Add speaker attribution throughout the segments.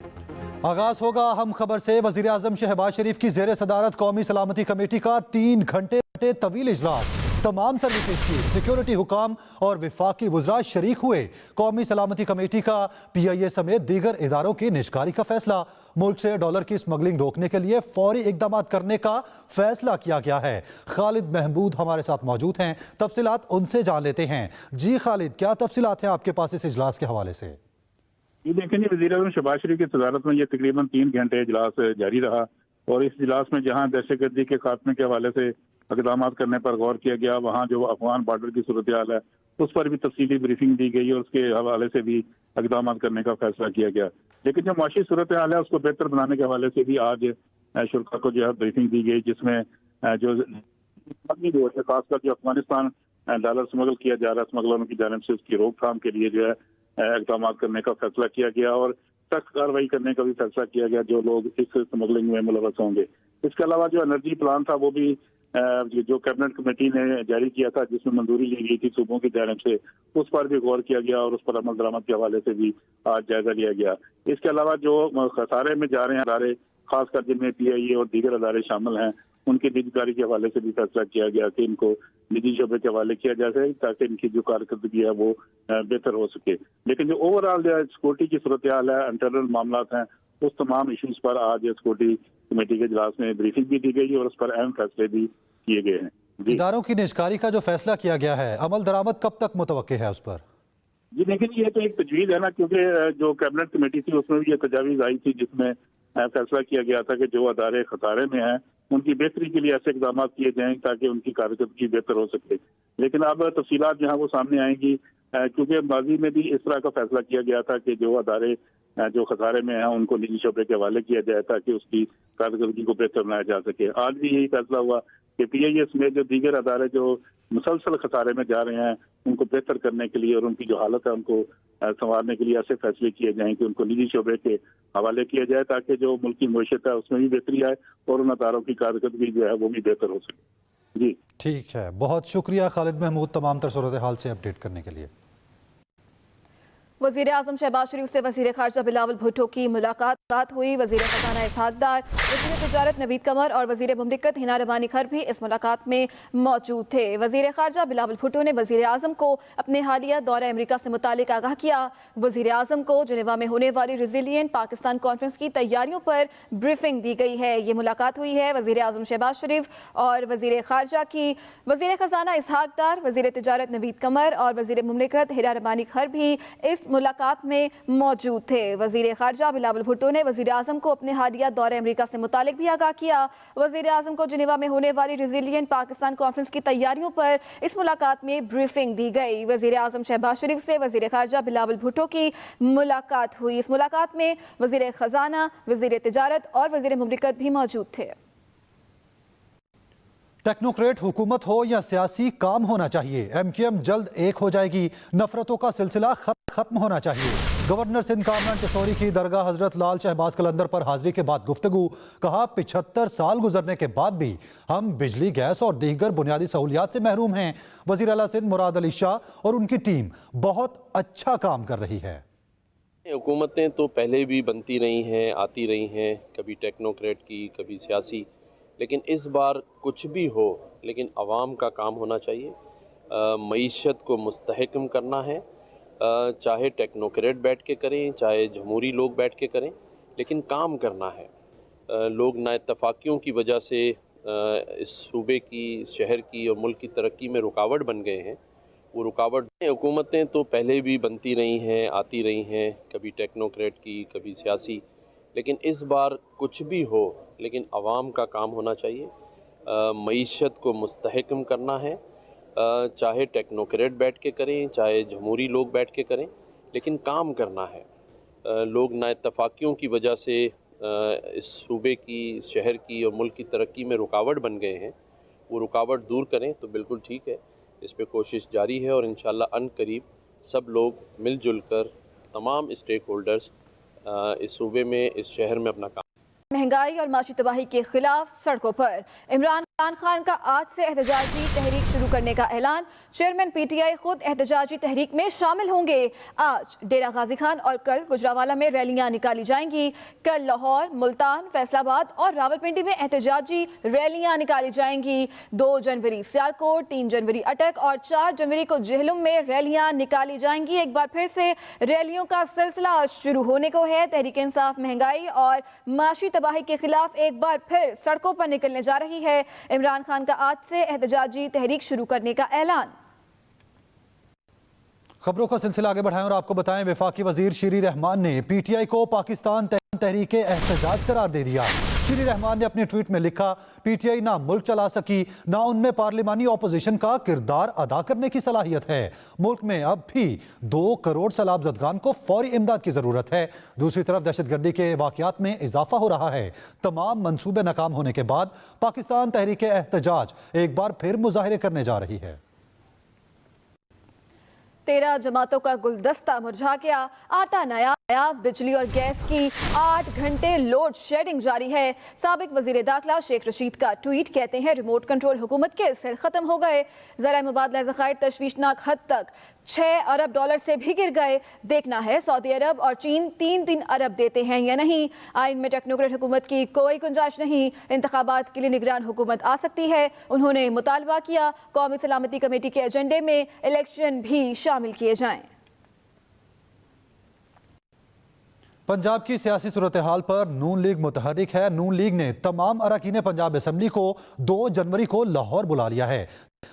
Speaker 1: आगाज होगा अहम खबर से। वजीर आजम शहबाज शरीफ की जेर सदारत कौमी सलामती कमेटी का 3 घंटे तवील इजलास। तमाम सर्विसेज चीफ, सिक्योरिटी हुकाम और विफाकी वज़रा शरीक हुए। कौमी सलामती कमेटी का PIA समेत दीगर इदारों की निजकारी का फैसला। मुल्क से डॉलर की स्मगलिंग रोकने के लिए फौरी इकदाम करने का फैसला किया गया है। खालिद महमूद हमारे साथ मौजूद हैं, तफसीलात उनसे जान लेते हैं। जी खालिद, क्या तफसीलात हैं आपके पास इस इजलास के हवाले से?
Speaker 2: ये देखें, वज़ीर आज़म शहबाज शरीफ की सदारत में ये तकरीबन 3 घंटे इजलास जारी रहा और इस इजलास में जहाँ दहशतगर्दी के खात्मे के हवाले से इकदाम करने पर गौर किया गया, वहाँ जो अफगान बॉर्डर की सूरत हाल है उस पर भी तफसीली ब्रीफिंग दी गई और उसके हवाले से भी इकदाम करने का फैसला किया गया। लेकिन जो माशी सूरत हाल है उसको बेहतर बनाने के हवाले से भी आज शुरा को जो है ब्रीफिंग दी गई, जिसमें जो खासकर जो अफगानिस्तान डॉलर स्मगल किया जा रहा है स्मगलरों की जानिब से, उसकी रोकथाम के लिए जो है इकदाम करने का फैसला किया गया और सख्त कार्रवाई करने का भी फैसला किया गया जो लोग इस स्मगलिंग में मुलव्वस होंगे। इसके अलावा जो एनर्जी प्लान था वो भी जो कैबिनेट कमेटी ने जारी किया था, जिसमें मंजूरी ली गई थी सूबों की जानिब से, उस पर भी गौर किया गया और उस पर अमल दरामद के हवाले से भी आज जायजा लिया गया। इसके अलावा जो खसारे में जा रहे हैं अदारे, खासकर जिनमें PIA और दीगर अदारे शामिल हैं, उनकी निजकारी के हवाले से भी फैसला किया गया कि इनको निजी शोबे के हवाले किया जा सके ताकि इनकी जो कारकर्दगी है वो बेहतर हो सके। लेकिन जो ओवरऑल जो सिक्योरिटी की सूरत हाल है, इंटरनल मामला हैं, उस तमाम इशूज पर आज सिक्योरिटी कमेटी के इजलास में ब्रीफिंग भी दी गई और उस पर अहम फैसले भी किए गए हैं।
Speaker 1: इदारों की निजकारी का जो फैसला किया गया है, अमल दरामद कब तक मुतवक्के है उस पर?
Speaker 2: जी लेकिन ये तो एक तजवीज़ है ना, क्योंकि जो कैबिनेट कमेटी थी उसमें भी ये तजावीज़ आई थी जिसमें फैसला किया गया था कि जो अदारे खसारे में हैं उनकी बेहतरी के लिए ऐसे इकदाम किए जाएं ताकि उनकी कारकर्दगी बेहतर हो सके। लेकिन अब तफसीलात जहाँ वो सामने आएंगी, क्योंकि माजी में भी इस तरह का फैसला किया गया था कि जो अदारे जो खसारे में हैं उनको निजी शोबे के हवाले किया जाए ताकि उसकी कारकर्दगी को बेहतर बनाया जा सके। आज भी यही फैसला हुआ कि PIA समेत जो दीगर अदारे जो मुसलसल खसारे में जा रहे हैं उनको बेहतर करने के लिए और उनकी जो हालत है उनको संवारने के लिए ऐसे फैसले किए जाएं कि उनको निजी शोबे के हवाले किया जाए ताकि जो मुल्क की मईशत है उसमें भी बेहतरी आए और उन अदारों की कारकर्दगी जो है वो भी बेहतर हो सके। जी
Speaker 1: ठीक है, बहुत शुक्रिया खालिद महमूद तमाम तर सूरत हाल से अपडेट करने के लिए।
Speaker 3: वज़ीर आज़म शहबाज शरीफ से वज़ीर ख़ारजा बिलावल भुट्टो की मुलाकात हुई। वज़ीर ख़जाना इसहाक डार, वज़ीर तिजारत नवीद कमर और वज़ीर मुमलिकत हिना रबानी खर भी इस मुलाकात में मौजूद थे। वज़ीर ख़ारजा बिलावल भुट्टो ने वज़ीर आज़म को अपने हालिया दौरा अमेरिका से मुतालिक आगाह किया। वज़ीर आज़म को जिनेवा में होने वाली रेजिलिएंट पाकिस्तान कॉन्फ्रेंस की तैयारियों पर ब्रीफिंग दी गई है। ये मुलाकात हुई है वज़ीर आज़म शहबाज शरीफ और वज़ीर ख़ारजा की। वज़ीर ख़जाना इसहाक डार, वज़ीर तिजारत नवीद कमर और वज़ीर मुमलिकत हिना रबानी खर भी इस मुलाकात में मौजूद थे। वज़ीर ख़ारजा बिलावल भुट्टो ने वज़ीर आज़म को अपने हालिया दौरे अमेरिका से मुतालिक भी आगाह किया। वज़ीर आज़म को जिनेवा में होने वाली रेजिलिएंट पाकिस्तान कॉन्फ्रेंस की तैयारियों पर इस मुलाकात में ब्रीफिंग दी गई। वज़ीर आज़म शहबाज शरीफ से वज़ीर ख़ारजा बिलावल भुट्टो की मुलाकात हुई। इस मुलाकात में वज़ीर ख़जाना, वज़ीर तिजारत और वज़ीर मुमलिकत भी मौजूद थे।
Speaker 1: टेक्नोक्रेट हुकूमत हो या सियासी काम होना चाहिए, MQM जल्द एक हो जाएगी। नफरतों का सिलसिला खत्म होना चाहिए। गवर्नर सिंध कामरान टिसौरी की दरगाह हजरत लाल शहबाज कलंदर पर हाजिरी के बाद गुफ्तगू। कहा 75 साल गुजरने के बाद भी हम बिजली, गैस और दीगर बुनियादी सहूलियात से महरूम हैं। वज़ीर आला सिंध मुराद अली शाह और उनकी टीम बहुत अच्छा काम कर रही है।
Speaker 4: हुकूमतें तो पहले भी बनती रही हैं, आती रही हैं, कभी टेक्नोक्रेट की, कभी सियासी, लेकिन इस बार कुछ भी हो लेकिन आवाम का काम होना चाहिए। मईशत को मुस्तहकम करना है, चाहे टेक्नोक्रेट बैठ के करें, चाहे जमहूरी लोग बैठ के करें, लेकिन काम करना है। लोग नाइत्तफाकियों की वजह से इस सूबे की, शहर की और मुल्क की तरक्की में रुकावट बन गए हैं। वो रुकावट हुकूमतें तो पहले भी बनती रही हैं, आती रही हैं, कभी टेक्नोक्रेट की, कभी सियासी, लेकिन इस बार कुछ भी हो लेकिन आवाम का काम होना चाहिए। मईशत को मुस्तहकम करना है, चाहे टेक्नोक्रेट बैठ के करें, चाहे जमहूरी लोग बैठ के करें, लेकिन काम करना है। लोग नाइत्तफाकियों की वजह से इस सूबे की, शहर की और मुल्क की तरक्की में रुकावट बन गए हैं। वो रुकावट दूर करें तो बिल्कुल ठीक है। इस पे कोशिश जारी है और इंशाअल्लाह अनकरीब सब लोग मिलजुल कर, तमाम स्टेक होल्डर्स इस सूबे में, इस शहर में अपना काम
Speaker 3: महंगाई और माशी तबाही के खिलाफ सड़कों पर। इमरान खान का आज से एहतजाजी तहरीक शुरू करने का ऐलान। चेयरमैन पीटीआई खुद एहतजाजी तहरीक में शामिल होंगे। आज डेरा गाजी खान और कल गुजरावाला में रैलियां निकाली जाएंगी। कल लाहौर, मुल्तान, फैसलाबाद और रावलपिंडी में एहतजाजी रैलियां निकाली जाएंगी। 2 जनवरी सियालकोट, 3 जनवरी अटक और 4 जनवरी को जेहलुम में रैलियां निकाली जाएंगी। एक बार फिर से रैलियों का सिलसिला शुरू होने को है। तहरीक इंसाफ महंगाई और माशी तबाही के खिलाफ एक बार फिर सड़कों पर निकलने जा रही है। इमरान खान का आज से एहतजाजी तहरीक शुरू करने का ऐलान।
Speaker 1: खबरों का सिलसिला आगे बढ़ाएं और आपको बताएं, वफाकी वजीर शीरी रहमान ने पीटीआई को पाकिस्तान तहरीक एहतजाज करार दे दिया। शीरी रहमान ने अपने ट्वीट में लिखा, पीटीआई ना मुल्क चला सकी, ना उनमें पार्लिमानी अपोजिशन का किरदार अदा करने की सलाहियत है। मुल्क में अब भी 2 करोड़ सैलाब ज़दगान को फौरी इमदाद की जरूरत है। दूसरी तरफ दहशतगर्दी के वाकयात में इजाफा हो रहा है। तमाम मंसूबे नाकाम होने के बाद पाकिस्तान तहरीक एहतजाज एक बार फिर मुजाहिरे करने जा रही है।
Speaker 3: 13 जमातों का गुलदस्ता मुरझा गया। आटा नया, बिजली और गैस की 8 घंटे लोड शेडिंग जारी है। साबिक वजीर दाखिला शेख रशीद का ट्वीट, कहते हैं रिमोट कंट्रोल हुकूमत के सेल खत्म हो गए। ज़राए मुबादला ज़खायर तशवीशनाक हद तक $6 अरब से भी गिर गए। देखना है सऊदी अरब और चीन 3 अरब देते हैं या नहीं। आइन में टेक्नोक्रेट हुकूमत की कोई गुंजाइश नहीं। इंतखाबात के लिए निगरान हुकूमत आ सकती है। उन्होंने मुतालबा किया कौमी सलामती कमेटी के एजेंडे में इलेक्शन भी शामिल किए जाएं।
Speaker 1: पंजाब की सियासी सूरत हाल पर नून लीग मुतहरिक है। नून लीग ने तमाम अरकान पंजाब असम्बली को 2 जनवरी को लाहौर बुला लिया है,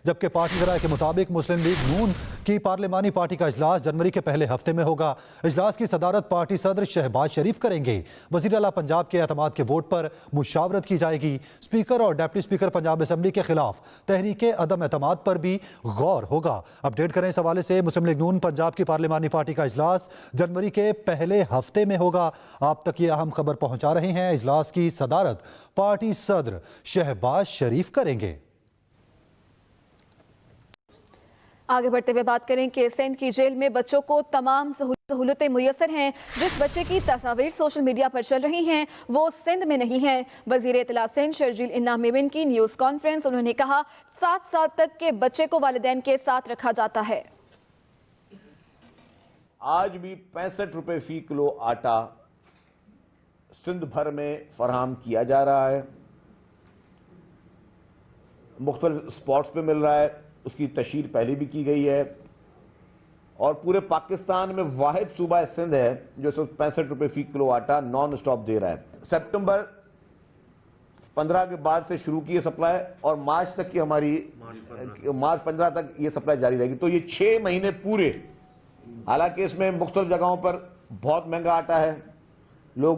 Speaker 1: जबकि पार्टी ज़राए के मुताबिक मुस्लिम लीग नून की पार्लिमानी पार्टी का इजलास जनवरी के पहले हफ्ते में होगा। इजलास की सदारत पार्टी सदर शहबाज शरीफ करेंगे। वज़ीर आला पंजाब के एतमाद के वोट पर मुशावरत की जाएगी। स्पीकर और डिप्टी स्पीकर पंजाब असम्बली के खिलाफ तहरीक अदम एतमाद पर भी गौर होगा। अपडेट करें इस हवाले से, मुस्लिम लीग नून पंजाब की पार्लिमानी पार्टी का इजलास जनवरी के पहले हफ्ते में होगा। आप तक ये अहम खबर पहुंचा रहे हैं। इजलास की सदारत पार्टी सदर शहबाज शरीफ करेंगे।
Speaker 3: आगे बढ़ते हुए बात करें कि सिंध की जेल में बच्चों को तमाम सहूलतें मुयसर हैं। जिस बच्चे की तस्वीर सोशल मीडिया पर चल रही हैं वो सिंध में नहीं है। वजीर इत्तला सिंध शर्जील इन्ना मेमिन की न्यूज़ कॉन्फ्रेंस, उन्होंने कहा 7 साल तक के बच्चे को वालिदैन के साथ रखा जाता है।
Speaker 5: आज भी 65 रुपए फी किलो आटा सिंध भर में फराहम किया जा रहा है। मुख्तलिफ स्पॉट्स पे मिल रहा है, उसकी तशहीर पहले भी की गई है और पूरे पाकिस्तान में वाहिद सूबा सिंध है जो 65 रुपए फी किलो आटा नॉन स्टॉप दे रहा है। सितंबर 15 के बाद से शुरू की सप्लाई और मार्च तक की हमारी मार्च 15 तक ये सप्लाई जारी रहेगी। तो ये 6 महीने पूरे, हालांकि इसमें मुख्तलिफ जगहों पर बहुत महंगा आटा है, लोग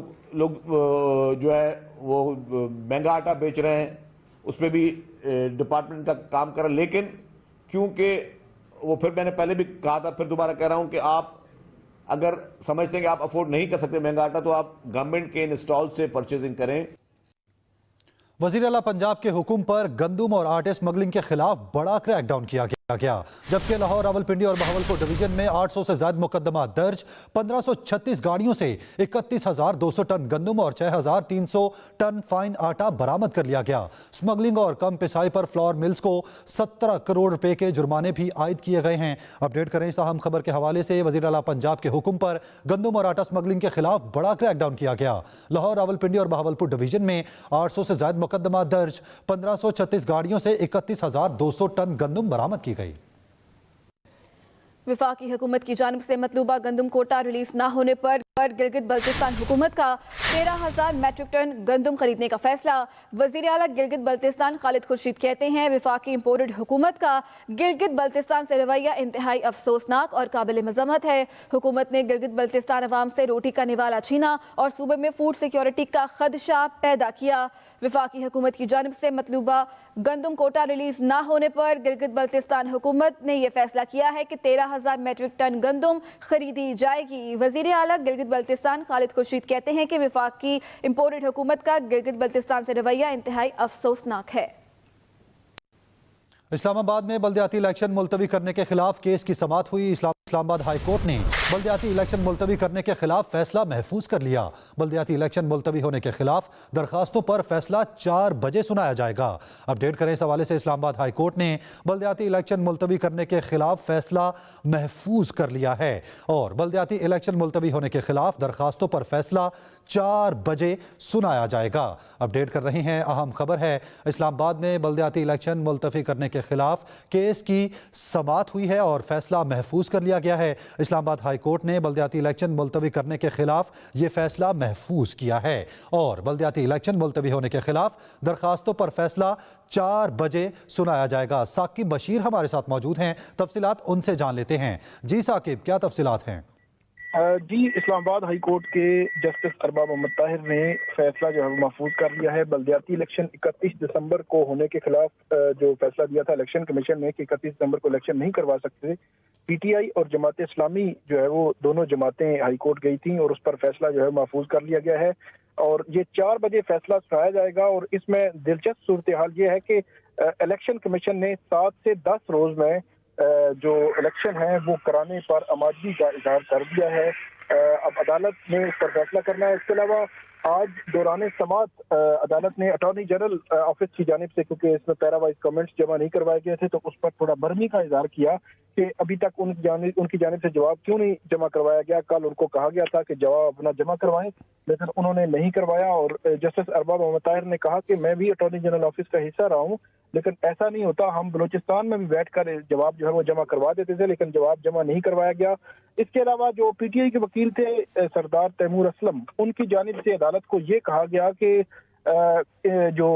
Speaker 5: जो है वो महंगा आटा बेच रहे हैं, उस पर भी डिपार्टमेंट का काम कर रहा है। लेकिन क्योंकि वो, फिर मैंने पहले भी कहा था, फिर दोबारा कह रहा हूं कि आप अगर समझते हैं कि आप अफोर्ड नहीं कर सकते महंगा आटा, तो आप गवर्नमेंट के इन स्टॉल से परचेजिंग करें।
Speaker 1: वज़ीर आला पंजाब के हुक्म पर गंदम और आटे स्मगलिंग के खिलाफ बड़ा क्रैकडाउन किया गया, जबकि लाहौर, रावलपिंडी और बहावलपुर डिवीजन में 800 से ज्यादा मुकदमा दर्ज। 1536 गाड़ियों से 31,200 टन गंदम और 6,300 टन फाइन आटा बरामद कर लिया गया। स्मगलिंग और कम पिसाई पर फ्लोर मिल्स को 17 करोड़ रुपए के जुर्माने भी आयद किए गए हैं। अपडेट करें इस अहम खबर के हवाले से, वज़ीर आला पंजाब के हुक्म पर गंदम और आटा स्मगलिंग के खिलाफ बड़ा क्रैकडाउन किया गया। लाहौर, रावलपिंडी और बहावलपुर डिवीजन में 800 से ज्यादा मुकदमा दर्ज। 1536 गाड़ियों से 31,200 टन गंदम बरामद की गई।
Speaker 3: वफाकी हुकूमत की जानिब से मतलूबा गंदम कोटा रिलीज न होने पर गिलगित बल्तिस्तान हुकूमत का 13,000 मैट्रिक टन गंदम खरीदने का फैसला। वजीर आला गिलगित बल्तिस्तान खालिद खुर्शीद कहते हैं वफाकी इंपोर्टेड हुकूमत का गिलगित बल्तिस्तान से रवैया इंतहाई अफसोसनाक और काबिल मजम्मत है। हुकूमत ने गिलगित बल्तिस्तान अवाम से रोटी का निवाला छीना और सूबे में फूड सिक्योरिटी का खदशा पैदा किया। वफाकी हुकूमत की जानिब से मतलूबा गंदम कोटा रिलीज न होने पर गिलगित बल्तिस्तान हुकूमत ने यह फैसला किया है कि 13,000 मैट्रिक टन गंदम खरीदी जाएगी। वजीर आला गिलगित बल्तिस्तान खालिद खुर्शीद कहते हैं कि वफाकी इंपोर्टेड हुकूमत का गिलगित बल्तिस्तान से रवैया इंतहाई अफसोसनाक है।
Speaker 1: इस्लामाबाद में बल्दियाती इलेक्शन मुलतवी करने के खिलाफ केस की समाअत हुई। इस्लामाबाद हाई कोर्ट ने बल्दियाती इलेक्शन मुलतवी करने के खिलाफ फैसला महफूज कर लिया। बल्दियाती इलेक्शन मुलतवी होने के खिलाफ दरखास्तों पर फैसला 4 बजे सुनाया जाएगा। अपडेट करें इस हवाले से इस्लामाबाद हाई कोर्ट ने बल्दियाती इलेक्शन मुलतवी करने के खिलाफ फैसला महफूज कर लिया है और बल्दियाती इलेक्शन मुलतवी होने के खिलाफ दरखास्तों पर फैसला 4 बजे सुनाया जाएगा। अपडेट कर रहे हैं, अहम खबर है, इस्लामाबाद में बल्दियाती इलेक्शन मुलतवी करने के खिलाफ केस की समाअत हुई है और फैसला महफूज कर लिया गया है। इस्लामाबाद हाई कोर्ट ने बल्दियाती इलेक्शन मुलतवी करने के खिलाफ ये फैसला महफूज किया है और बल्दियाती इलेक्शन मुलतवी होने के खिलाफ दरखास्तों पर फैसला 4 बजे सुनाया जाएगा। साकिब बशीर हमारे साथ मौजूद हैं, तफसीलात उनसे जान लेते हैं। जी साकिब, क्या तफसीलात हैं?
Speaker 6: जी, इस्लामाबाद हाई कोर्ट के जस्टिस अरबाब मोहम्मद ताहिर ने फैसला जो है वो महफूज कर लिया है। बल्दियाती इलेक्शन 31 दिसंबर को होने के खिलाफ जो फैसला दिया था इलेक्शन कमीशन ने कि 31 दिसंबर को इलेक्शन नहीं करवा सकते, पीटीआई और जमात इस्लामी जो है वो दोनों जमातें हाई कोर्ट गई थी और उस पर फैसला जो है महफूज कर लिया गया है और ये 4 बजे फैसला सुनाया जाएगा। और इसमें दिलचस्प सूरत हाल ये है कि इलेक्शन कमीशन ने 7 से 10 रोज में जो इलेक्शन है वो कराने पर आमादगी का इजहार कर दिया है। अब अदालत ने इस पर फैसला करना है। इसके अलावा आज दौरान समाअत अदालत ने अटॉर्नी जनरल ऑफिस की जानिब से, क्योंकि इसमें पैरावाइज कमेंट्स जमा नहीं करवाए गए थे, तो उस पर थोड़ा बरहमी का इजहार किया कि अभी तक उनकी जानिब से जवाब क्यों नहीं जमा करवाया गया। कल उनको कहा गया था कि जवाब अपना जमा करवाएं, लेकिन उन्होंने नहीं करवाया। और जस्टिस अरबाब मोहम्मद ताहिर ने कहा कि मैं भी अटॉर्नी जनरल ऑफिस का हिस्सा रहा हूँ, लेकिन ऐसा नहीं होता, हम बलूचिस्तान में भी बैठकर जवाब जो है वो जमा करवा देते थे, लेकिन जवाब जमा नहीं करवाया गया। इसके अलावा जो पीटीआई के वकील थे सरदार तैमूर असलम, उनकी जानिब से अदालत को ये कहा गया कि जो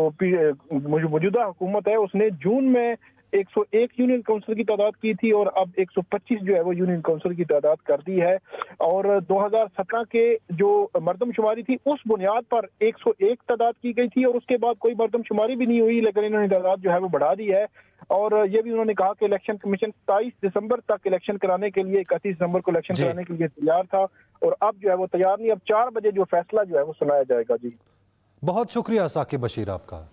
Speaker 6: मौजूदा हुकूमत है उसने जून में 101 यूनियन काउंसिल की तादाद की थी और अब 125 जो है वो यूनियन काउंसिल की तादाद कर दी है। और 2017 के जो मर्दमशुमारी थी उस बुनियाद पर 101 तादाद की गई थी और उसके बाद कोई मर्दमशुमारी भी नहीं हुई, लेकिन इन्होंने तादाद जो है वो बढ़ा दी है। और ये भी उन्होंने कहा कि इलेक्शन कमीशन 27 दिसंबर तक इलेक्शन कराने के लिए, 31 दिसंबर को इलेक्शन कराने के लिए तैयार था और अब जो है वो तैयार नहीं। अब 4 बजे जो फैसला जो है वो सुनाया जाएगा। जी,
Speaker 1: बहुत शुक्रिया साकिब बशीर आपका।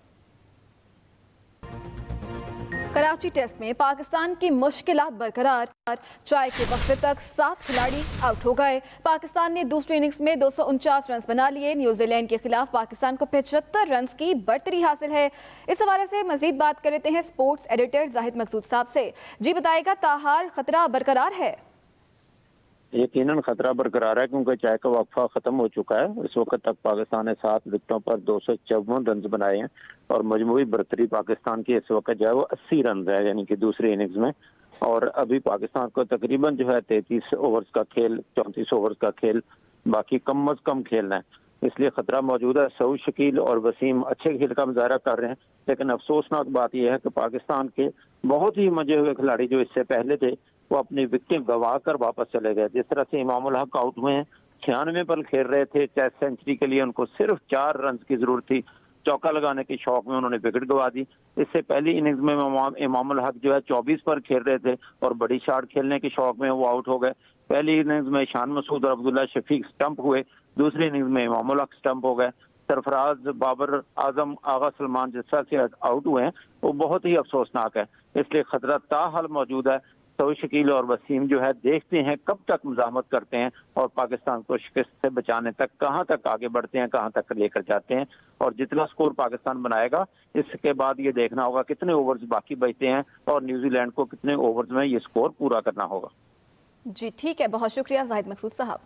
Speaker 3: कराची टेस्ट में पाकिस्तान की मुश्किलात बरकरार, ट्राई के वक्फे तक 7 खिलाड़ी आउट हो गए। पाकिस्तान ने दूसरी इनिंग्स में 249 रन बना लिए। न्यूजीलैंड के खिलाफ पाकिस्तान को 75 रन की बढ़तरी हासिल है। इस हवाले से मजीद बात कर लेते हैं स्पोर्ट्स एडिटर जाहिद मकसूद साहब से। जी बताएगा, ताहाल खतरा बरकरार है?
Speaker 7: यकीनन खतरा बरकरार है क्योंकि चाय का वक्फा खत्म हो चुका है। इस वक्त तक पाकिस्तान ने 7 विकेटों पर 254 रन बनाए हैं और मजमूई बढ़तरी पाकिस्तान की इस वक्त जो है वो 80 रन है, यानी कि दूसरी इनिंग्स में। और अभी पाकिस्तान को तकरीबन जो है 33 ओवर्स का खेल, 34 ओवर्स का खेल बाकी कम अज कम खेलना है, इसलिए खतरा मौजूद है। सऊद, शकील और वसीम अच्छे खेल का मुजाहरा कर रहे हैं, लेकिन अफसोसनाक बात यह है कि पाकिस्तान के बहुत ही मजे हुए खिलाड़ी जो इससे पहले थे वो अपनी विकेट गंवा कर वापस चले गए। जिस तरह से इमाम उल हक आउट हुए हैं, 96 पर खेल रहे थे, टेस्ट सेंचुरी के लिए उनको सिर्फ 4 रन की जरूरत थी, चौका लगाने के शौक में उन्होंने विकेट गंवा दी। इससे पहली इनिंग्स में इमाम उल हक जो है 24 पर खेल रहे थे और बड़ी शॉट खेलने के शौक में वो आउट हो गए। पहली इनिंग्स में शान मसूद और अब्दुल्ला शफीक स्टंप हुए, दूसरी इनिंग्स में इमाम उल हक स्टंप हो गए। सरफराज, बाबर आजम, आगा सलमान जिस तरह से आउट हुए हैं वो बहुत ही अफसोसनाक है, इसलिए खतरा ताहाल मौजूद है। सऊद, शकील और वसीम जो है देखते हैं कब तक मुजाहमत करते हैं और पाकिस्तान को शिकस्त से बचाने तक कहां तक आगे बढ़ते हैं, कहां तक लेकर जाते हैं। और जितना स्कोर पाकिस्तान बनाएगा इसके बाद ये देखना होगा कितने ओवर्स बाकी बचते हैं और न्यूजीलैंड को कितने ओवर्स में ये स्कोर पूरा करना होगा।
Speaker 3: जी ठीक है, बहुत शुक्रिया जाहिद मकसूद साहब।